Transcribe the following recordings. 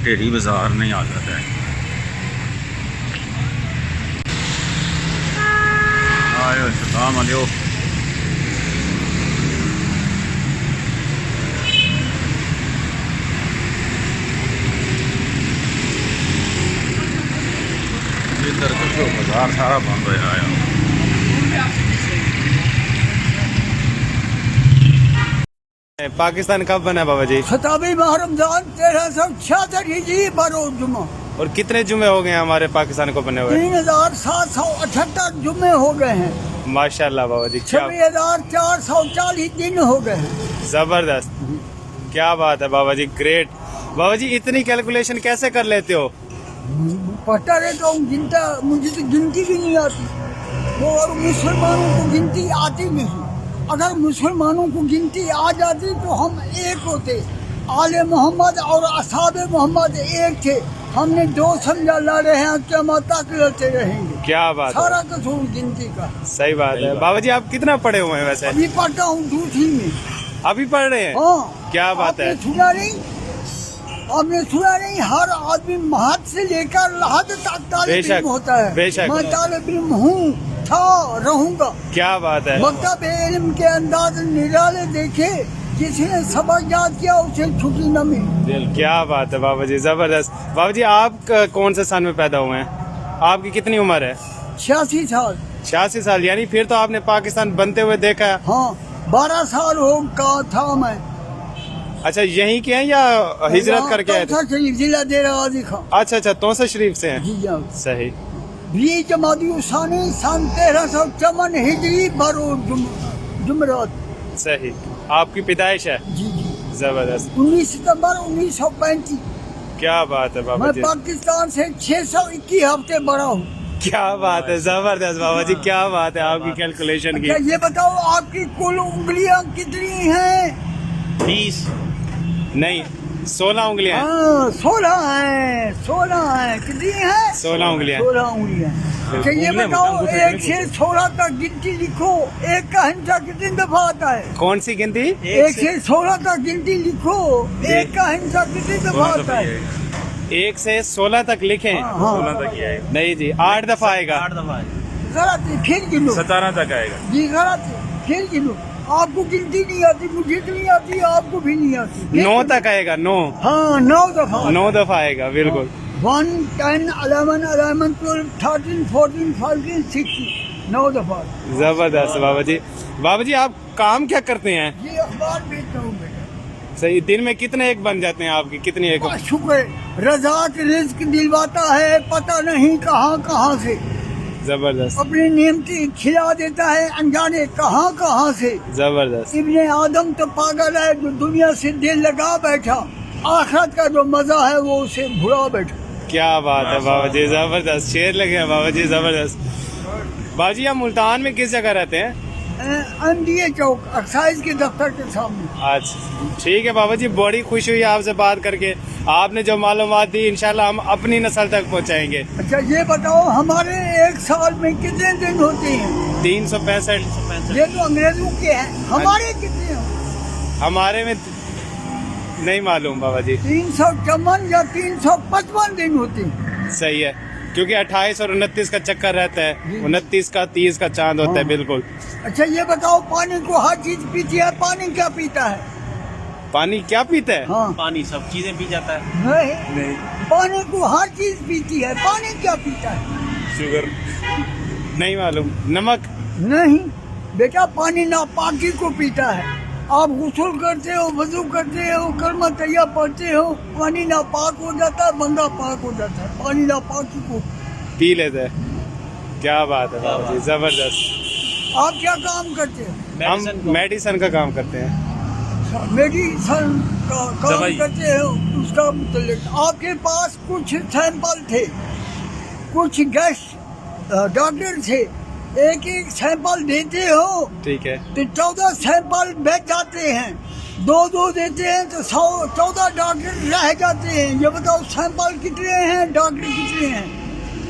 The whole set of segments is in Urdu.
ٹیڑھی بازار نہیں آ جاتا ہے. آئے السلام علیکم. ادھر تو بازار سارا بند ہوا ہے. پاکستان کب بنا بابا جی؟ 27 ماہ رمضان 1366 ہجری بروز جمعہ. اور کتنے جمعے ہو گئے ہیں ہمارے پاکستان کو بنے ہوئے؟ 3778 جمعے ہو گئے ہیں. ماشاءاللہ بابا جی. 26440 دن ہو گئے ہیں. زبردست. کیا بات ہے بابا جی. گریٹ. بابا جی اتنی کیلکولیشن کیسے کر لیتے ہو؟ پڑھتا رہتا ہوں، گنتا مجھے تو گنتی بھی نہیں آتی. اور مسلمانوں کو گنتی آتی نہیں. اگر مسلمانوں کو گنتی آ جاتی تو ہم ایک ہوتے. آل محمد اور اصحاب محمد ایک تھے. ہم نے دو سمجھا لا رہے ہیں، قیامت تک لڑتے رہیں گے. کیا بات ہے. سارا قصور گنتی کا. صحیح بات ہے. بابا جی آپ کتنا پڑھے ہوئے ہیں ویسے؟ ابھی پڑھتا ہوں دوسری میں. ابھی پڑھ رہے ہیں؟ ہاں. کیا بات ہے. آپ نے سنا نہیں ہر آدمی مہد سے لے کر لحد تک طالب علم ہوتا ہے. بے شک. میں طالب علم ہوں، تھا، رہوں گا. کیا بات ہے. مکتب علم کے انداز نرالے دیکھے، جس نے سبق یاد کیا اسے چھٹی نہ ملی. کیا بات ہے بابا جی. زبردست. بابا جی آپ کون سے سال میں پیدا ہوئے ہیں؟ آپ کی کتنی عمر ہے؟ 86 سال. 86 سال. یعنی پھر تو آپ نے پاکستان بنتے ہوئے دیکھا ہے. ہاں 12 سال ہو کا تھا میں. اچھا یہیں کے ہیں یا ہجرت کر کے آئے تھے؟ توسہ شریف ضلع ڈیرہ غازی خان. اچھا توسہ شریف سے ہیں. جی جان. صحیح. 20 جمادی الثانی سن 1354 ہجری بروز جمعرات. صحیح. آپ کی پیدائش ہے؟ جی جی. زبردست. 19 ستمبر 1935. کیا بات ہے بابا میں جی. پاکستان سے 621 ہفتے بڑا ہوں. کیا بات ہے. زبردست بابا جی. کیا بات ہے آپ کی کیلکولیشن کی. اچھا یہ بتاؤ آپ کی کل انگلیاں کتنی ہیں؟ 20 نہیں 16 انگلیاں ہیں. ہاں 16 ہیں. 16 ہیں. کتنی ہیں؟ 16 انگلیاں. 16 انگلیاں. اچھا یہ بتاؤ 1 سے 16 تک گنتی لکھو. 1 کا ہندسہ کتنی دفعہ آتا ہے؟ کون سی گنتی؟ 1 سے 16 تک گنتی لکھو. 1 کا ہندسہ کتنی دفعہ آتا ہے؟ 1 سے 16 تک لکھیں. ہاں. نہیں جی 8 دفعہ آئے گا. غلط ہے. پھر گنو. 17 تک آئے گا. جی غلط ہے. پھر گنو. آپ کو گنتی نہیں آتی، مجھے نہیں آتی، آپ کو بھی نہیں آتی. 9 تک آئے گا. 9. ہاں 9 دفعہ. 9 دفعہ آئے گا. بالکل. 1 10 11 11 12 13 14 15 16 9 دفعہ. زبردست بابا جی. بابا جی آپ کام کیا کرتے ہیں؟ یہ اخبار بیچتا ہوں بیٹا. صحیح. دن میں کتنے ایک بن جاتے ہیں آپ کی؟ کتنی ایک؟ شکر رزاق رزق دلواتا ہے، پتہ نہیں کہاں کہاں سے. زبردست. اپنی نعمتیں کھلا دیتا ہے انجانے کہاں کہاں سے. زبردست. ابن آدم تو پاگل ہے جو دنیا سے دل لگا بیٹھا، آخرت کا جو مزہ ہے وہ اسے بھلا بیٹھا. کیا بات ہے بابا جی. زبردست. شیر لگے ہیں بابا جی. زبردست. بابا جی آپ ملتان میں کس جگہ رہتے ہیں؟ MDA چوک ایکسائز کے دفتر کے سامنے. اچھا ٹھیک ہے بابا جی. بڑی خوشی ہوئی آپ سے بات کر کے. آپ نے جو معلومات دی انشاءاللہ ہم اپنی نسل تک پہنچائیں گے. اچھا یہ بتاؤ ہمارے ایک سال میں کتنے دن ہوتے ہیں؟ 365. یہ تو انگریزوں کے ہیں. ہمارے کتنے ہیں؟ ہمارے میں نہیں معلوم بابا جی. 354 یا 355 دن ہوتے ہیں. صحیح ہے کیونکہ 28 اور 29 کا چکر رہتا ہے. 29 کا 30 کا چاند ہوتا ہے. بالکل. اچھا یہ بتاؤ پانی کو ہر چیز پیتی ہے، پانی کیا پیتا ہے؟ پانی کیا پیتا ہے؟ ہاں پانی سب چیزیں پی جاتا ہے. نہیں. پانی کو ہر چیز پیتی ہے، پانی کیا پیتا ہے؟ شوگر نہیں معلوم. نمک نہیں بیٹا، پانی ناپاکی کو پیتا ہے. آپ غسل کرتے ہو، وضو کرتے ہو، کلمہ طیبہ پڑھتے ہو، پانی ناپاک ہو جاتا ہے، بندہ پاک ہو جاتا ہے. پانی ناپاکی کو پی لیتے ہیں. کیا بات ہے بابا جی. زبردست. آپ کیا کام کرتے ہو؟ ہم میڈیسن کا کام کرتے ہیں. میڈیسن کا کام دوائی. کرتے ہو. اس کا متعلق آپ کے پاس کچھ سیمپل تھے، کچھ گیسٹ ڈاکٹر تھے. ایک سیمپل دیتے ہو ٹھیک ہے. تو 14 سیمپل بیچ جاتے ہیں. 2 دیتے ہیں تو 14 ڈاکٹر رہ جاتے ہیں. یہ بتاؤ سیمپل کتنے ہیں، ڈاکٹر کتنے ہیں؟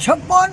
56